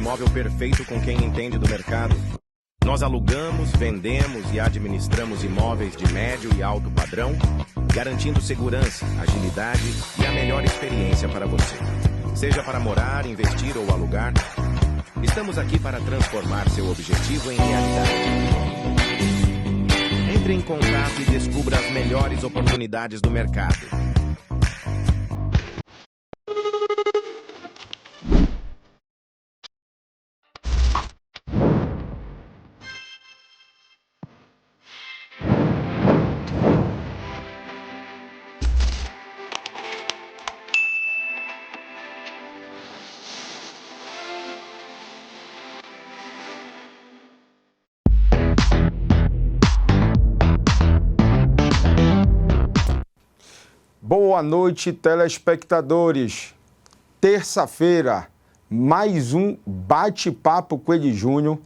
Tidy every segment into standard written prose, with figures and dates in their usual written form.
imóvel perfeito com quem entende do mercado. Nós alugamos, vendemos e administramos imóveis de médio e alto padrão, garantindo segurança, agilidade e a melhor experiência para você. Seja para morar, investir ou alugar, estamos aqui para transformar seu objetivo em realidade. Entre em contato e descubra as melhores oportunidades do mercado. Boa noite, telespectadores. Terça-feira, mais um bate-papo com ele Júnior.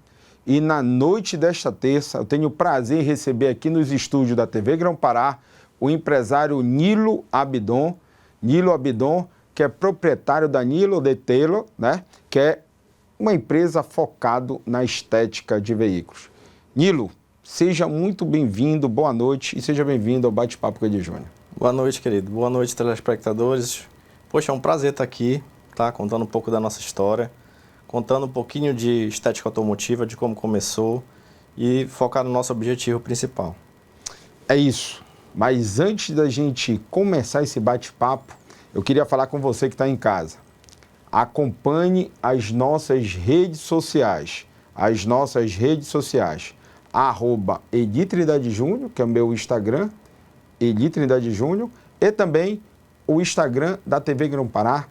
E na noite desta terça, eu tenho o prazer em receber aqui nos estúdios da TV Grão-Pará o empresário Nilo Abidon. Nilo Abidon, que é proprietário da Nilo Detailing, né? Que é uma empresa focada na estética de veículos. Nilo, seja muito bem-vindo, boa noite e seja bem-vindo ao bate-papo com ele Júnior. Boa noite, querido. Boa noite, telespectadores. Poxa, é um prazer estar aqui, tá? Contando um pouco da nossa história, contando um pouquinho de estética automotiva, de como começou e focar no nosso objetivo principal. É isso. Mas antes da gente começar esse bate-papo, eu queria falar com você que está em casa. Acompanhe as nossas redes sociais. @EliTrindade Júnior, que é o meu Instagram, Eli Trindade Júnior, e também o Instagram da TV Grão-Pará,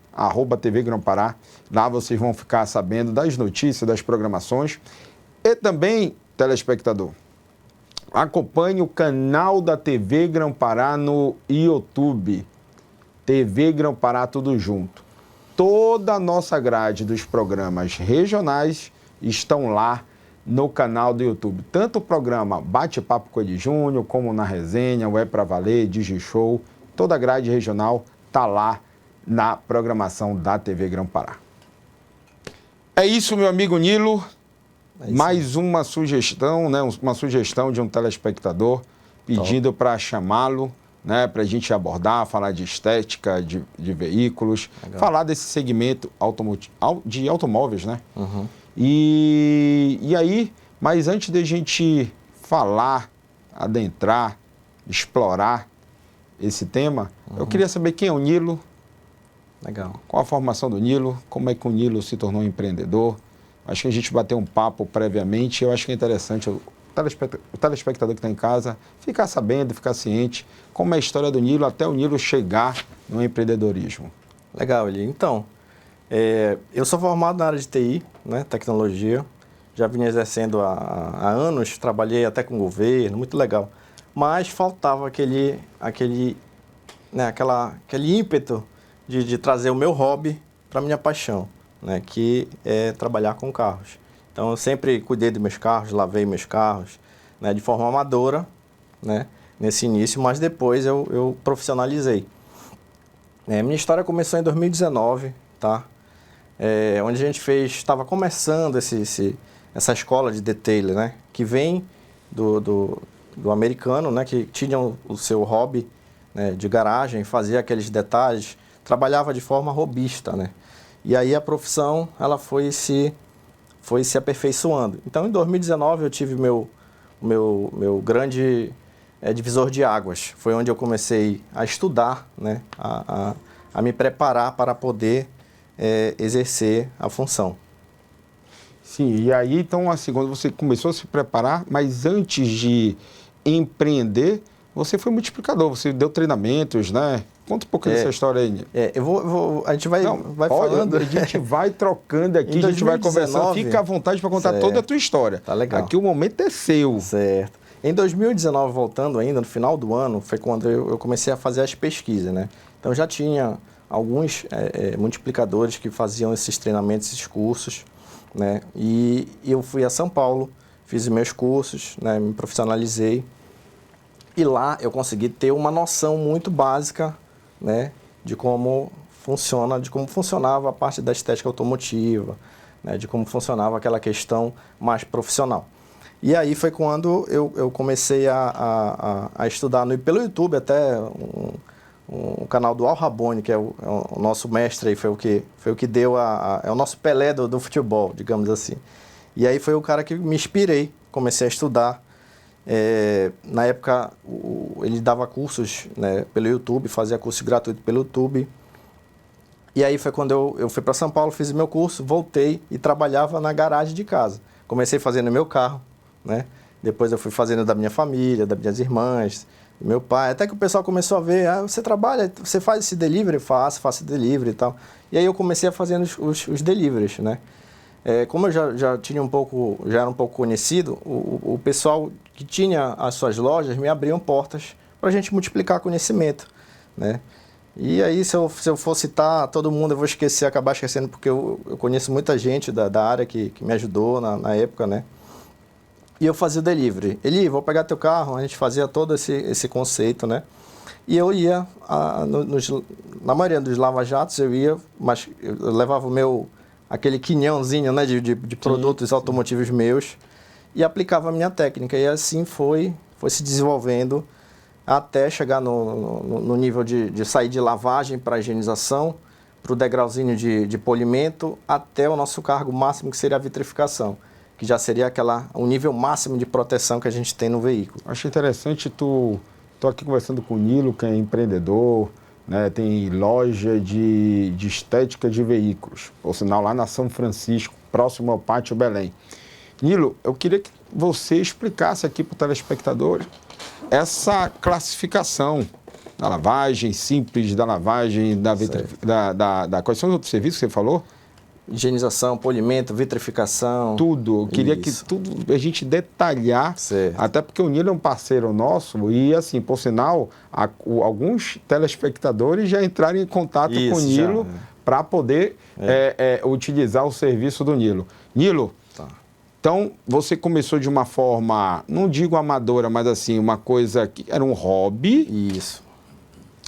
@TV Grão-Pará. Lá vocês vão ficar sabendo das notícias, das programações. E também, telespectador, acompanhe o canal da TV Grão-Pará no YouTube. TV Grão-Pará tudo junto. Toda a nossa grade dos programas regionais estão lá no canal do YouTube. Tanto o programa Bate-Papo com Eli Júnior, como na resenha, o É Pra Valer, DigiShow, toda a grade regional está lá na programação da TV Grão-Pará. É isso, meu amigo Nilo. Mais uma sugestão, né? Uma sugestão de um telespectador pedindo para chamá-lo, né? Para a gente abordar, falar de estética, de veículos, falar desse segmento de automóveis, né? Uhum. E aí, mas antes de a gente falar, adentrar, explorar esse tema, eu queria saber quem é o Nilo. Legal. Qual a formação do Nilo, como é que o Nilo se tornou um empreendedor. Acho que a gente bateu um papo previamente, eu acho que é interessante o telespectador que está em casa ficar sabendo, ficar ciente como é a história do Nilo até o Nilo chegar no empreendedorismo. Legal, Eli. Então, eu sou formado na área de TI, né, tecnologia, já vinha exercendo há anos, trabalhei até com o governo, muito legal. Mas faltava aquele ímpeto de trazer o meu hobby para a minha paixão, né, que é trabalhar com carros. Então, eu sempre cuidei dos meus carros, lavei meus carros, né, de forma amadora, né, nesse início, mas depois eu profissionalizei. Minha história começou em 2019, tá? Onde a gente estava começando essa escola de detailing, né, que vem do americano, né, que tinha o seu hobby, né, de garagem, fazia aqueles detalhes, trabalhava de forma robista, né, e aí a profissão ela foi se aperfeiçoando. Então, em 2019 eu tive meu grande divisor de águas, foi onde eu comecei a estudar, né, a me preparar para poder exercer a função. Sim, e aí então assim, quando você começou a se preparar, mas antes de empreender, você foi multiplicador, você deu treinamentos, né? Conta um pouco dessa história aí. A gente vai falando. A gente vai trocando aqui, a gente vai conversando. Fica à vontade para contar toda a tua história. Tá legal. Aqui o momento é seu. Certo. Em 2019, voltando ainda, no final do ano, foi quando eu comecei a fazer as pesquisas, né? Então já tinha alguns multiplicadores que faziam esses treinamentos, esses cursos, né? E eu fui a São Paulo, fiz os meus cursos, né? Me profissionalizei. E lá eu consegui ter uma noção muito básica, né? De como funcionava a parte da estética automotiva, né, de como funcionava aquela questão mais profissional. E aí foi quando eu comecei a estudar pelo YouTube, até um canal do Al Rabone, que é o nosso mestre aí, foi o que deu é o nosso Pelé do futebol, digamos assim. E aí foi o cara que me inspirei, comecei a estudar. Na época ele dava cursos, né, pelo YouTube, fazia curso gratuito pelo YouTube. E aí foi quando eu fui para São Paulo, fiz o meu curso, voltei e trabalhava na garagem de casa. Comecei fazendo meu carro, né? Depois eu fui fazendo da minha família, das minhas irmãs, do meu pai. Até que o pessoal começou a ver, você trabalha, você faz esse delivery? Faço delivery e tal. E aí eu comecei a fazer os deliveries, né? Como eu já tinha já era um pouco conhecido, o pessoal que tinha as suas lojas me abriam portas para a gente multiplicar conhecimento, né? E aí, se eu for citar todo mundo, eu vou acabar esquecendo, porque eu conheço muita gente da área que me ajudou na época, né? E eu fazia o delivery. Eli, vou pegar teu carro, a gente fazia todo esse conceito, né? E eu ia, na maioria dos lava-jatos, mas eu levava aquele quinhãozinho, né, de produtos automotivos meus e aplicava a minha técnica. E assim foi se desenvolvendo até chegar no nível de sair de lavagem para higienização, para o degrauzinho de polimento, até o nosso cargo máximo, que seria a vitrificação, que já seria o nível máximo de proteção que a gente tem no veículo. Acho interessante, tô aqui conversando com o Nilo, que é empreendedor, né, tem loja de estética de veículos, por sinal lá na São Francisco, próximo ao Pátio Belém. Nilo, eu queria que você explicasse aqui para o telespectador essa classificação da lavagem simples, da lavagem, quais são os outros serviços que você falou? Higienização, polimento, vitrificação. Tudo. Eu queria que a gente detalhar, até porque o Nilo é um parceiro nosso e, assim, por sinal, alguns telespectadores já entraram em contato com o Nilo para poder utilizar o serviço do Nilo. Nilo, então, você começou de uma forma, não digo amadora, mas assim, uma coisa que era um hobby. Isso.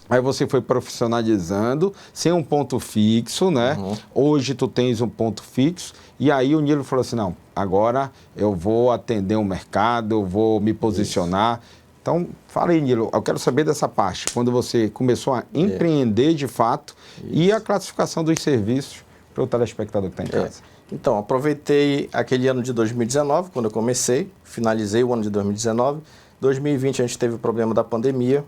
Aí você foi profissionalizando, sem um ponto fixo, né? Uhum. Hoje tu tens um ponto fixo. E aí o Nilo falou assim, não, agora eu vou atender o mercado, eu vou me posicionar. Isso. Então, fala aí, Nilo, eu quero saber dessa parte, quando você começou a empreender de fato e a classificação dos serviços para o telespectador que está em casa. Então, aproveitei aquele ano de 2019, quando eu comecei, finalizei o ano de 2019. 2020 a gente teve o problema da pandemia,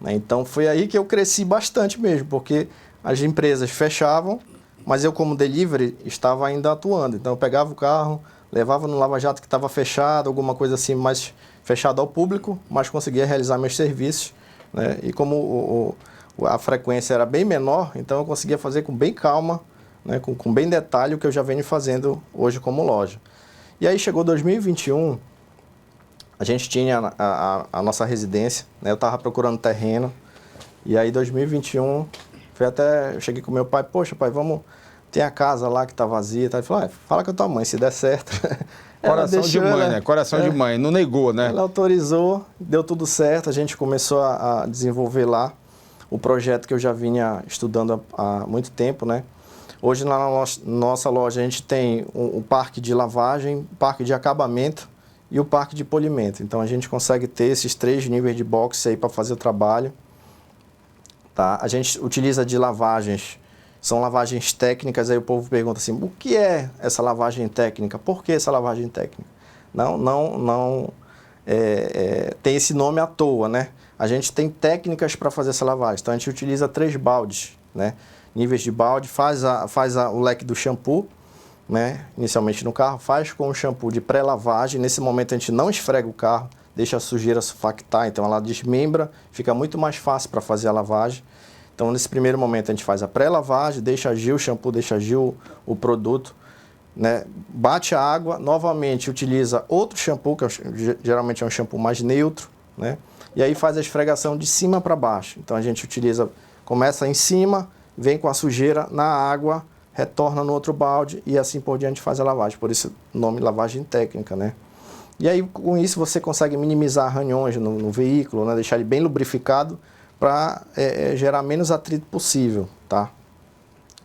né? Então foi aí que eu cresci bastante mesmo, porque as empresas fechavam, mas eu como delivery estava ainda atuando. Então eu pegava o carro, levava no lava-jato que estava fechado, alguma coisa assim mais fechada ao público, mas conseguia realizar meus serviços, né? E como a frequência era bem menor, então eu conseguia fazer com bem calma, né, com bem detalhe o que eu já venho fazendo hoje como loja. E aí chegou 2021, a gente tinha a nossa residência, né, eu estava procurando terreno, e aí 2021, eu cheguei com meu pai, poxa pai, tem a casa lá que está vazia, tá? Ele falou, fala com a tua mãe, se der certo. Coração de mãe, né? Coração de mãe, não negou, né? Ela autorizou, deu tudo certo, a gente começou a desenvolver lá o projeto que eu já vinha estudando há muito tempo, né? Hoje na nossa loja a gente tem o parque de lavagem, o parque de acabamento e o parque de polimento. Então a gente consegue ter esses 3 níveis de boxe aí para fazer o trabalho. Tá? A gente utiliza de lavagens, são lavagens técnicas, aí o povo pergunta assim, o que é essa lavagem técnica? Por que essa lavagem técnica? Não tem esse nome à toa, né? A gente tem técnicas para fazer essa lavagem. Então a gente utiliza 3 baldes, né? Níveis de balde, faz o leque do shampoo, né? Inicialmente no carro, faz com o shampoo de pré-lavagem. Nesse momento a gente não esfrega o carro, deixa a sujeira sulfactar, então ela desmembra, fica muito mais fácil para fazer a lavagem. Então nesse primeiro momento a gente faz a pré-lavagem, deixa agir o shampoo, deixa agir o produto, né? Bate a água, novamente utiliza outro shampoo, que geralmente é um shampoo mais neutro, né? E aí faz a esfregação de cima para baixo. Então a gente começa em cima, vem com a sujeira na água, retorna no outro balde e assim por diante faz a lavagem. Por isso o nome lavagem técnica, né? E aí com isso você consegue minimizar arranhões no veículo, né? Deixar ele bem lubrificado para gerar menos atrito possível, tá?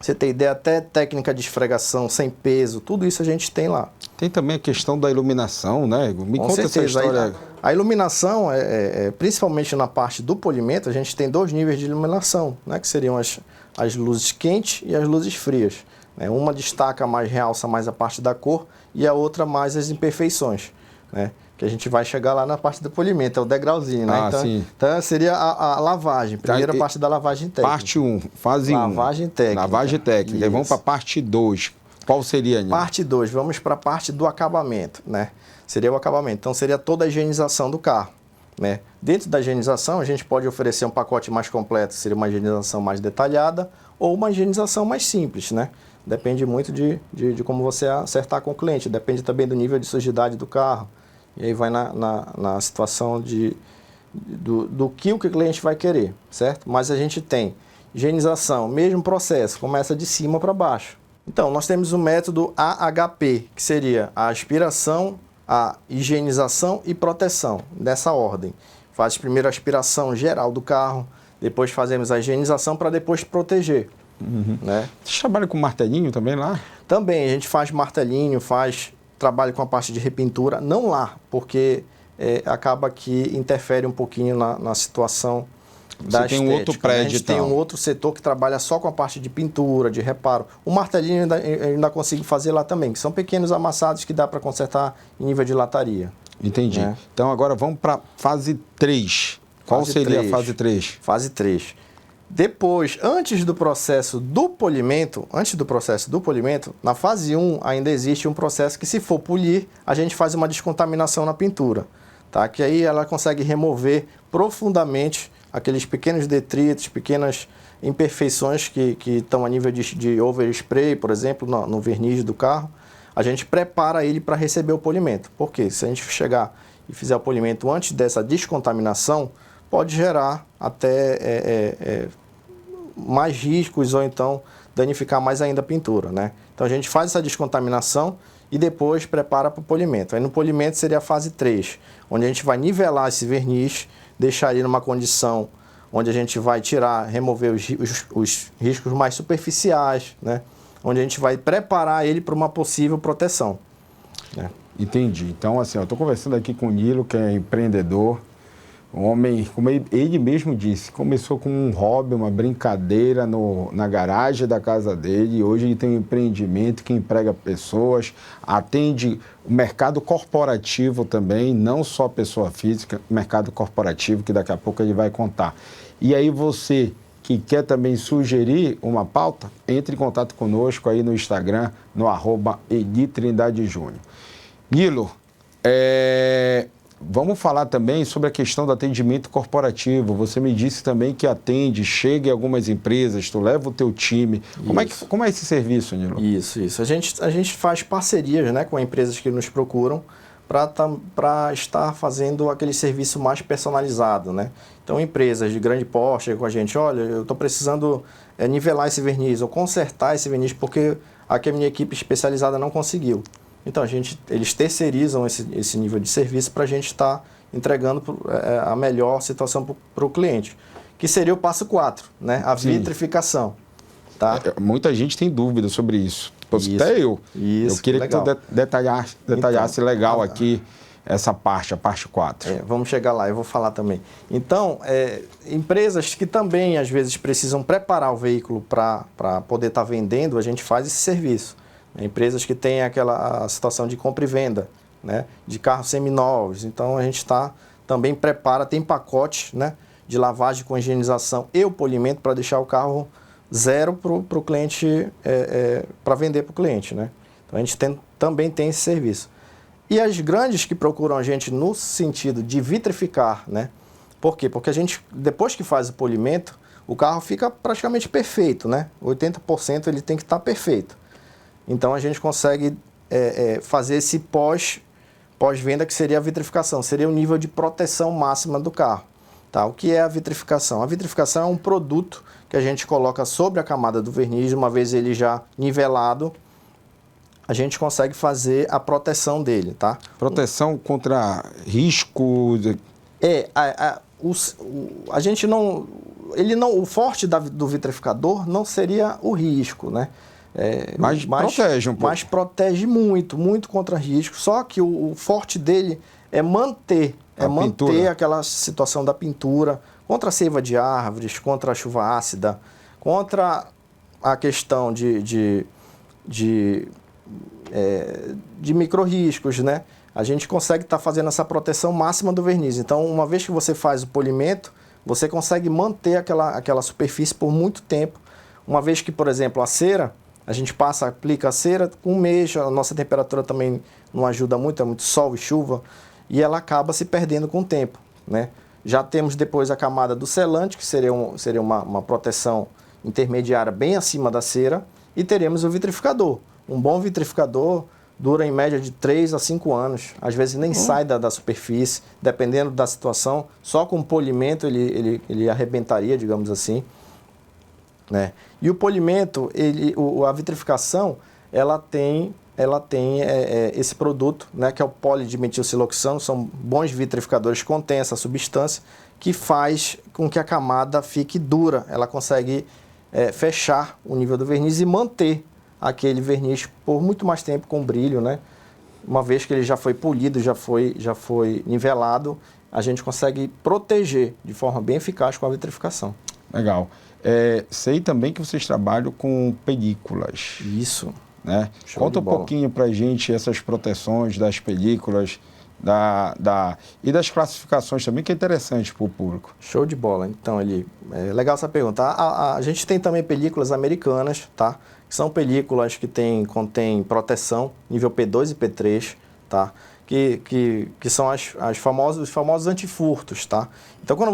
Você tem ideia, até técnica de esfregação sem peso, tudo isso a gente tem lá. Tem também a questão da iluminação, né? Me Com conta certeza. essa história. A iluminação, principalmente na parte do polimento, a gente tem 2 níveis de iluminação, né? Que seriam as luzes quentes e as luzes frias. Né? Uma destaca mais, realça mais a parte da cor e a outra mais as imperfeições, né? Que a gente vai chegar lá na parte do polimento, é o degrauzinho, né? Sim. Então seria a lavagem, primeira parte da lavagem técnica. Parte 1, fase 1. Lavagem técnica. Lavagem técnica. Isso. E vamos para a parte 2. Qual seria, Nilo? Parte 2, vamos para a parte do acabamento, né? Seria o acabamento. Então, seria toda a higienização do carro, né? Dentro da higienização, a gente pode oferecer um pacote mais completo, seria uma higienização mais detalhada ou uma higienização mais simples, né? Depende muito de como você acertar com o cliente. Depende também do nível de sujidade do carro. E aí vai na situação do que o cliente vai querer, certo? Mas a gente tem higienização, mesmo processo, começa de cima para baixo. Então, nós temos o método AHP, que seria a aspiração, a higienização e proteção, dessa ordem. Faz primeiro a aspiração geral do carro, depois fazemos a higienização para depois proteger. Né? Você trabalha com martelinho também lá? Também, a gente faz martelinho, faz trabalho com a parte de repintura, não lá, porque acaba que interfere um pouquinho na situação da tem um outro prédio, né? A gente tem um outro setor que trabalha só com a parte de pintura, de reparo. O martelinho eu ainda consigo fazer lá também, que são pequenos amassados que dá para consertar em nível de lataria. Entendi. Né? Então agora vamos para fase 3. Qual seria a fase 3? Fase 3. Depois, antes do processo do polimento, na fase 1 ainda existe um processo que, se for polir, a gente faz uma descontaminação na pintura, tá? Que aí ela consegue remover profundamente aqueles pequenos detritos, pequenas imperfeições que estão a nível de overspray, por exemplo, no verniz do carro. A gente prepara ele para receber o polimento. Por quê? Se a gente chegar e fizer o polimento antes dessa descontaminação, pode gerar até mais riscos ou então danificar mais ainda a pintura, né? Então a gente faz essa descontaminação e depois prepara para o polimento. Aí no polimento seria a fase 3, onde a gente vai nivelar esse verniz, deixar ele numa condição onde a gente vai remover os riscos mais superficiais, né? Onde a gente vai preparar ele para uma possível proteção. Né? Entendi. Então, assim, eu estou conversando aqui com o Nilo, que é empreendedor, um homem, como ele mesmo disse, começou com um hobby, uma brincadeira na garagem da casa dele, e hoje ele tem um empreendimento que emprega pessoas, atende o mercado corporativo também, não só pessoa física, mercado corporativo, que daqui a pouco ele vai contar. E aí você que quer também sugerir uma pauta, entre em contato conosco aí no Instagram, no @EdiTrindadeJúnior. Nilo, vamos falar também sobre a questão do atendimento corporativo. Você me disse também que atende, chega em algumas empresas, tu leva o teu time. Como é esse serviço, Nilo? Isso. A gente faz parcerias, né, com empresas que nos procuram para estar fazendo aquele serviço mais personalizado, né? Então, empresas de grande porte chegam com a gente, olha, eu estou precisando nivelar esse verniz ou consertar esse verniz porque aqui a minha equipe especializada não conseguiu. Então, eles terceirizam esse nível de serviço para a gente estar entregando a melhor situação para o cliente, que seria o passo 4, né? A vitrificação. Tá? Muita gente tem dúvida sobre isso. Até eu. Isso, eu queria legal. que tu detalhasse legal aqui essa parte, a parte 4. Vamos chegar lá, eu vou falar também. Então, empresas que também, às vezes, precisam preparar o veículo para poder estar vendendo, a gente faz esse serviço. Empresas que têm aquela situação de compra e venda, né, de carros seminovos. Então, a gente também prepara, tem pacotes, né, de lavagem com higienização e o polimento para deixar o carro zero para o cliente, para vender para o cliente, né? Então, a gente também tem esse serviço. E as grandes que procuram a gente no sentido de vitrificar, né? Por quê? Porque a gente, depois que faz o polimento, o carro fica praticamente perfeito, né? 80% ele tem que estar perfeito. Então, a gente consegue fazer esse pós-venda, que seria a vitrificação. Seria o nível de proteção máxima do carro. Tá? O que é a vitrificação? A vitrificação é um produto que a gente coloca sobre a camada do verniz, uma vez ele já nivelado, a gente consegue fazer a proteção dele, tá? Proteção contra risco... A gente não... o forte do vitrificador não seria o risco, né? Mas protege um pouco. Mas protege muito, muito contra risco. Só que o forte dele é manter aquela situação da pintura contra a seiva de árvores, contra a chuva ácida, contra a questão de micro-riscos, né? A gente consegue estar fazendo essa proteção máxima do verniz. Então, uma vez que você faz o polimento, você consegue manter aquela superfície por muito tempo. Uma vez que, por exemplo, a cera, a gente aplica a cera com um mês, a nossa temperatura também não ajuda muito, é muito sol e chuva, e ela acaba se perdendo com o tempo, né? Já temos depois a camada do selante, que seria uma proteção intermediária bem acima da cera, e teremos o vitrificador. Um bom vitrificador dura em média de 3 a 5 anos, às vezes nem sai da superfície, dependendo da situação, só com polimento ele arrebentaria, digamos assim, né? E o polimento, a vitrificação, ela tem esse produto, né, que é o polidimetilsiloxano, são bons vitrificadores que contêm essa substância que faz com que a camada fique dura, ela consegue fechar o nível do verniz e manter aquele verniz por muito mais tempo com brilho, né? Uma vez que ele já foi polido, já foi nivelado, a gente consegue proteger de forma bem eficaz com a vitrificação. Legal. Sei também que vocês trabalham com películas. Isso. Né? Conta um pouquinho para a gente essas proteções das películas e das classificações também, que é interessante para o público. Show de bola. Então, é legal essa pergunta. A gente tem também películas americanas, tá? Que são películas que contêm proteção, nível P2 e P3, tá? Que são os famosos antifurtos, tá? Então, quando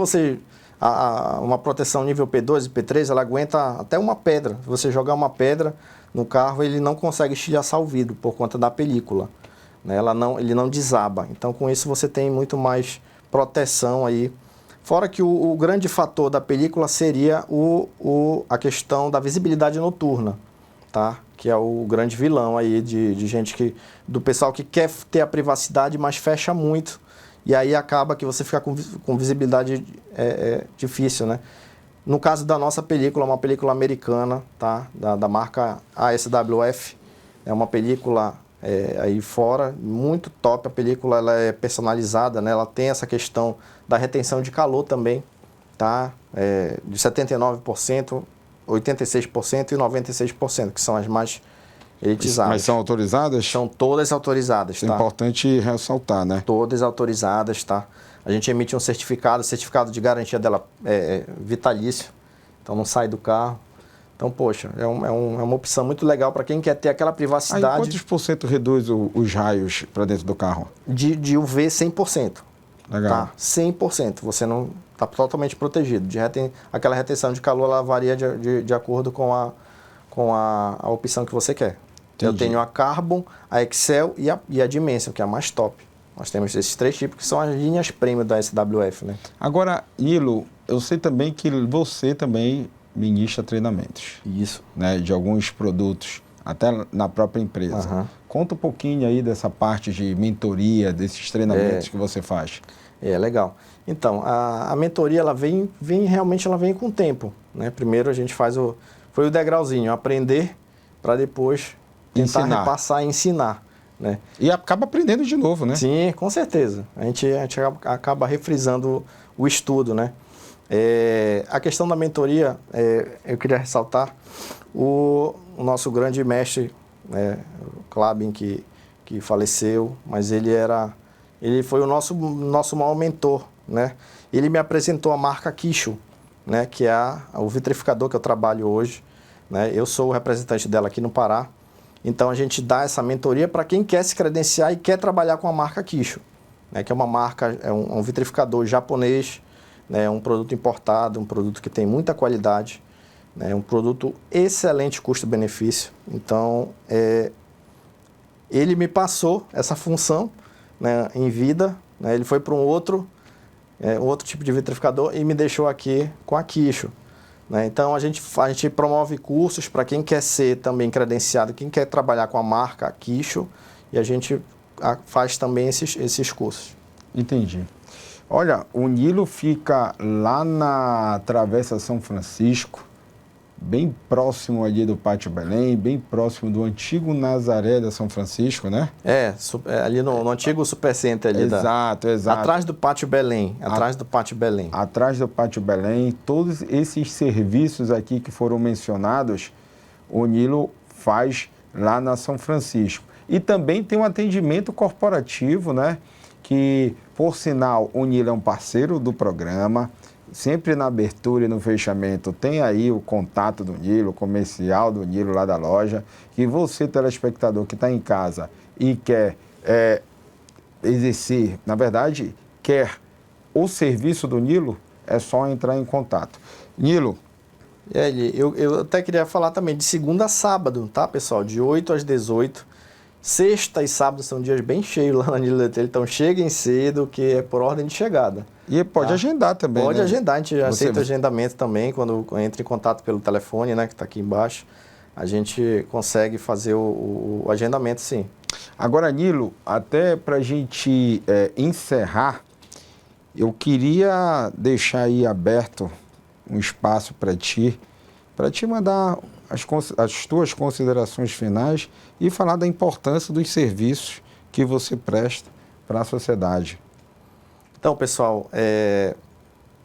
uma proteção nível P2 e P3, ela aguenta até uma pedra. Se você jogar uma pedra no carro, ele não consegue estilhaçar o vidro por conta da película, né? Ele não desaba. Então, com isso, você tem muito mais proteção aí. Fora que o grande fator da película seria a questão da visibilidade noturna, tá? Que é o grande vilão aí de gente do pessoal que quer ter a privacidade, mas fecha muito. E aí acaba que você fica com visibilidade difícil, né? No caso da nossa película, uma película americana, tá? Da marca ASWF, é uma película aí fora, muito top. A película ela é personalizada, né? Ela tem essa questão da retenção de calor também, tá? De 79%, 86% e 96%, que são as mais elitizadas. Mas são autorizadas? São todas autorizadas, tá? É importante ressaltar, né? Todas autorizadas, tá? A gente emite um certificado, o certificado de garantia dela é vitalício, então não sai do carro. Então, poxa, é uma opção muito legal para quem quer ter aquela privacidade. Aí, quantos por cento reduz os raios para dentro do carro? De UV, 100%. Legal. Tá? 100%. Você não está totalmente protegido. Aquela retenção de calor, ela varia de acordo com a opção que você quer. Entendi. Eu tenho a Carbon, a Excel e a Dimension, que é a mais top. Nós temos esses 3 tipos, que são as linhas premium da SWF, né? Agora, Nilo, eu sei também que você também ministra treinamentos. Isso. Né, de alguns produtos, até na própria empresa. Uhum. Conta um pouquinho aí dessa parte de mentoria, desses treinamentos que você faz. Legal. Então, a mentoria, ela vem com o tempo, né? Primeiro a gente foi o degrauzinho, aprender para depois tentar repassar e ensinar, né? E acaba aprendendo de novo, né? Sim, com certeza. A gente acaba refrisando o estudo, né? A questão da mentoria, eu queria ressaltar o nosso grande mestre, né, o Klabin, que faleceu, mas ele foi o nosso maior mentor, né? Ele me apresentou a marca Kisho, né, que é o vitrificador que eu trabalho hoje, né? Eu sou o representante dela aqui no Pará. Então, a gente dá essa mentoria para quem quer se credenciar e quer trabalhar com a marca Kisho, né, que é uma marca, um vitrificador japonês, né, um produto importado, um produto que tem muita qualidade, né, um produto excelente custo-benefício. Então, ele me passou essa função, né, em vida, né, ele foi para um outro tipo de vitrificador e me deixou aqui com a Kisho. Né? Então, a gente promove cursos para quem quer ser também credenciado, quem quer trabalhar com a marca Kisho, e a gente faz também esses cursos. Entendi. Olha, o Nilo fica lá na Travessa São Francisco, bem próximo ali do Pátio Belém, bem próximo do antigo Nazaré da São Francisco, né? Ali no antigo Supercenter ali. Exato. Atrás do Pátio Belém, atrás do Pátio Belém. Atrás do Pátio Belém, todos esses serviços aqui que foram mencionados, o Nilo faz lá na São Francisco. E também tem um atendimento corporativo, né? Que, por sinal, o Nilo é um parceiro do programa. Sempre na abertura e no fechamento tem aí o contato do Nilo, o comercial do Nilo lá da loja. Que você, telespectador que está em casa e quer exercer, na verdade, quer o serviço do Nilo, é só entrar em contato. Nilo. Eu até queria falar também de segunda a sábado, tá, pessoal? De 8 às 18. Sexta e sábado são dias bem cheios lá na Nilo Letreiro, então cheguem cedo, que é por ordem de chegada. E pode agendar também, Pode né? agendar, a gente aceita agendamento também, quando entra em contato pelo telefone, né, que está aqui embaixo, a gente consegue fazer o agendamento, sim. Agora, Nilo, até para a gente encerrar, eu queria deixar aí aberto um espaço para ti mandar as tuas considerações finais e falar da importância dos serviços que você presta para a sociedade. Então, pessoal,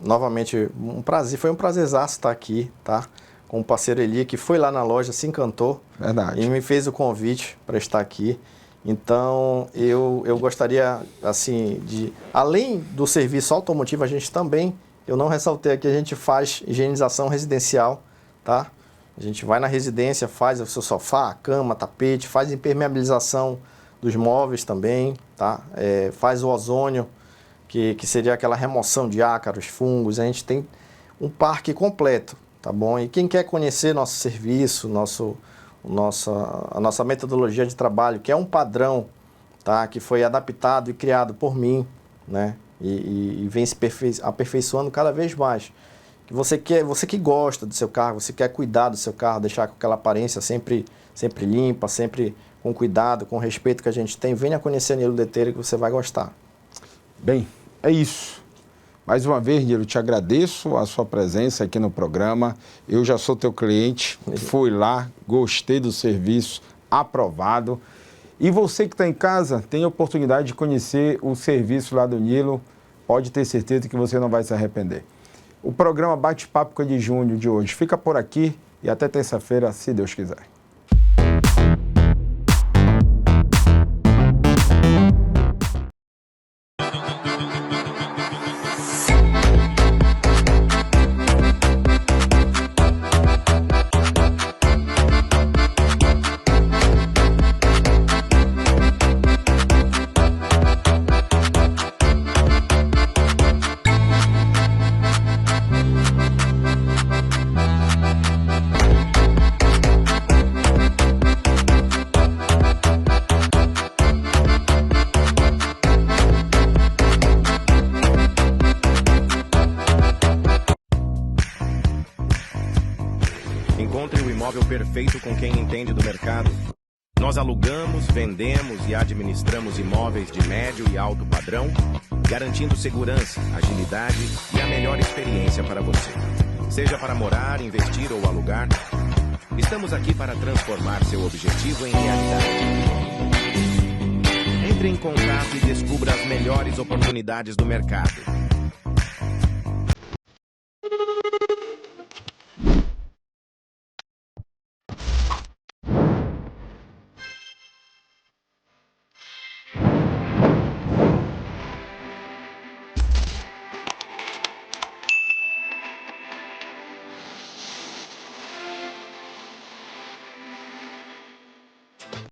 novamente, foi um prazerzaço estar aqui, tá? Com o parceiro Eli, que foi lá na loja, se encantou. Verdade. E me fez o convite para estar aqui. Então, eu gostaria, assim, além do serviço automotivo, a gente também, eu não ressaltei aqui, a gente faz higienização residencial, tá? A gente vai na residência, faz o seu sofá, cama, tapete, faz impermeabilização dos móveis também, tá? Faz o ozônio, que seria aquela remoção de ácaros, fungos. A gente tem um parque completo, tá bom? E quem quer conhecer nosso serviço, a nossa metodologia de trabalho, que é um padrão, tá? Que foi adaptado e criado por mim, né? E vem se aperfeiçoando cada vez mais. Que você que gosta do seu carro, você quer cuidar do seu carro, deixar com aquela aparência sempre limpa, sempre com cuidado, com respeito que a gente tem, venha conhecer a Nilo Letreiro que você vai gostar. Bem, é isso. Mais uma vez, Nilo, te agradeço a sua presença aqui no programa. Eu já sou teu cliente, fui lá, gostei do serviço, aprovado. E você que está em casa, tem a oportunidade de conhecer o serviço lá do Nilo, pode ter certeza que você não vai se arrepender. O programa Bate-Papo com Edi Júnior de hoje fica por aqui e até terça-feira, se Deus quiser. Encontre o imóvel perfeito com quem entende do mercado. Nós alugamos, vendemos e administramos imóveis de médio e alto padrão, garantindo segurança, agilidade e a melhor experiência para você. Seja para morar, investir ou alugar, estamos aqui para transformar seu objetivo em realidade. Entre em contato e descubra as melhores oportunidades do mercado.